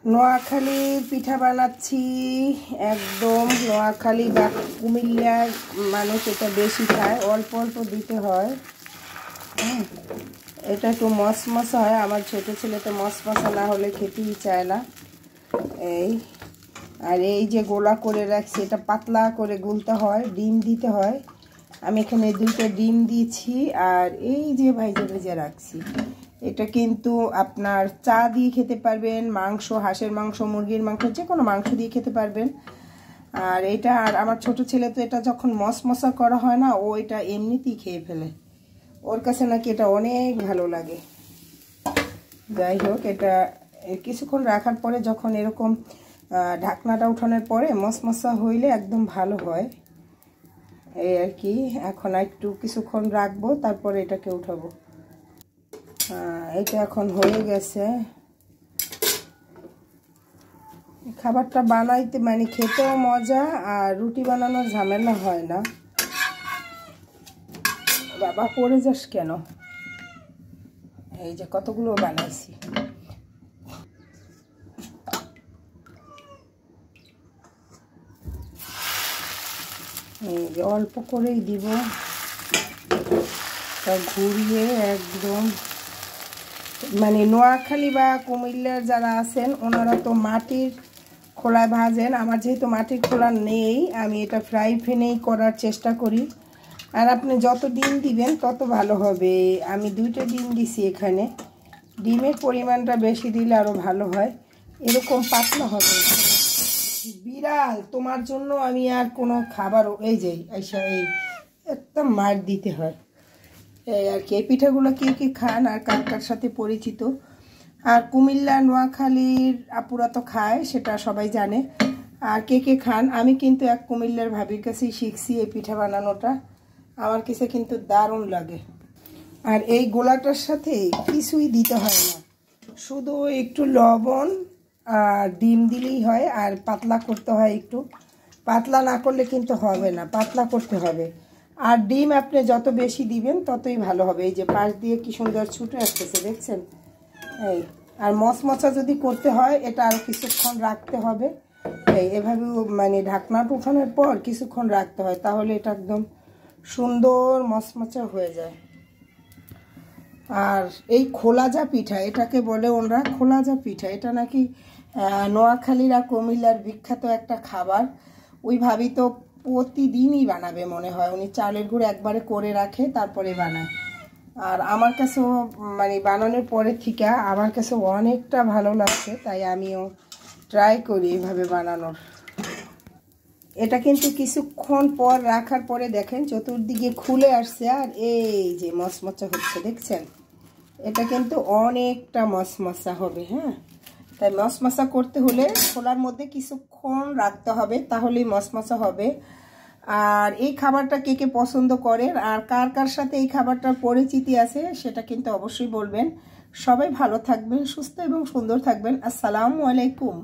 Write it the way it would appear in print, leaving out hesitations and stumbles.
নোয়াখালী পিঠা বানাচ্ছি। একদম নোয়াখালী বা কুমিল্লার মানুষ এটা বেশি খায়, অল্প অল্প দিতে হয়। এটা একটু মশমশা হয়, আমার ছোটো ছেলে তো মশমশা না হলে খেতেই চায় না। আর এই যে গোলা করে রাখছি, এটা পাতলা করে গুলতে হয়, ডিম দিতে হয়। আমি এখানে 2টা ডিম দিয়েছি। আর এই যে ভেজে ভেজে রাখছি, এটা কিন্তু আপনার চা দিয়ে খেতে পারবেন, মাংস, হাঁসের মাংস, মুরগির মাংস, যে কোনো মাংস দিয়ে খেতে পারবেন। আর এটা, আর আমার ছোট ছেলে তো এটা যখন মশমশা করা হয় না, ও এটা এমনিতেই খেয়ে ফেলে, ওর কাছে নাকি এটা অনেক ভালো লাগে। যাই হোক, এটা কিছুক্ষণ রাখার পরে যখন এরকম ঢাকনাটা উঠানোর পরে মশমশা হইলে একদম ভালো হয়, এই আর কি। এখন একটু কিছুক্ষণ রাখবো, তারপরে এটাকে উঠাবো। এটা এখন হয়ে গেছে। খাবারটা বানাইতে মানে খেতেও মজা, আর রুটি বানানোর ঝামেলা হয় না। বাবা পড়ে যাস কেন? এই যে কতগুলো বানাইছি। এই যে অল্প করেই দিব, তা ঘুরিয়ে একদম। মানে নোয়াখালী বা কুমিল্লার যারা আছেন ওনারা তো মাটির খোলায় ভাজেন। আমার যেহেতু মাটির খোলা নেই, আমি এটা ফ্রাই প্যানেই করার চেষ্টা করি। আর আপনি যত ডিম দিবেন তত ভালো হবে। আমি 2টা ডিম দিছি এখানে, ডিমের পরিমাণটা বেশি দিলে আরও ভালো হয়। এরকম পাতলা হবে। বিড়াল, তোমার জন্য আমি আর কোনো খাবার, এই যে এই একটা মার দিতে হয়, এই আর কি। এই পিঠাগুলো কে খান আর কার কার সাথে পরিচিত? আর কুমিল্লা নোয়াখালীর আপুরা তো খায়, সেটা সবাই জানে। আর কে খান? আমি কিন্তু এক কুমিল্লার ভাবির কাছেই শিখছি এই পিঠা বানানোটা, আমার কাছে কিন্তু দারুণ লাগে। আর এই গোলাটার সাথে কিছুই দিতে হয় না, শুধু একটু লবণ আর ডিম দিলেই হয়। আর পাতলা করতে হয় একটু, পাতলা না করলে কিন্তু হবে না, পাতলা করতে হবে। আর ডিম আপনি যত বেশি দিবেন ততই ভালো হবে। এই যে পাশ দিয়ে কি সুন্দর ছুটে আসতেছে, দেখছেন? এই, আর মশমশা যদি করতে হয় এটা আর কিছুক্ষণ রাখতে হবে। এভাবে মানে ঢাকনাটা উঠানোর পর কিছুক্ষণ রাখতে হয়, তাহলে এটা একদম সুন্দর মশমশা হয়ে যায়। আর এই খোলাজা পিঠা, এটাকে বলে ওনারা খোলাজা পিঠা। এটা নাকি নোয়াখালীর আর কুমিল্লার বিখ্যাত একটা খাবার। ওই ভাবি তো প্রতিদিনই বানাবে মনে হয়, উনি চালের গুঁড়ো একবারে করে রাখে তারপরে বানায়। আর আমার কাছেও মানে বানানোর পরে থেকে আমার কাছে অনেকটা ভালো লাগছে, তাই আমিও ট্রাই করি এইভাবে বানানোর। এটা কিন্তু কিছুক্ষণ পর রাখার পরে দেখেন চতুর্দিকে খুলে আসছে, আর এই যে মশমশা হচ্ছে, দেখছেন? এটা কিন্তু অনেকটা মশমশা হবে। হ্যাঁ, তাই মশমশা করতে হলে খোলার মধ্যে কিছুক্ষণ রাখতে হবে, তাহলেই মশমশা হবে। আর এই খাবারটা কে পছন্দ করেন আর কার কার সাথে এই খাবারটার পরিচিতি আছে সেটা কিন্তু অবশ্যই বলবেন। সবাই ভালো থাকবেন, সুস্থ এবং সুন্দর থাকবেন। আসসালামু আলাইকুম।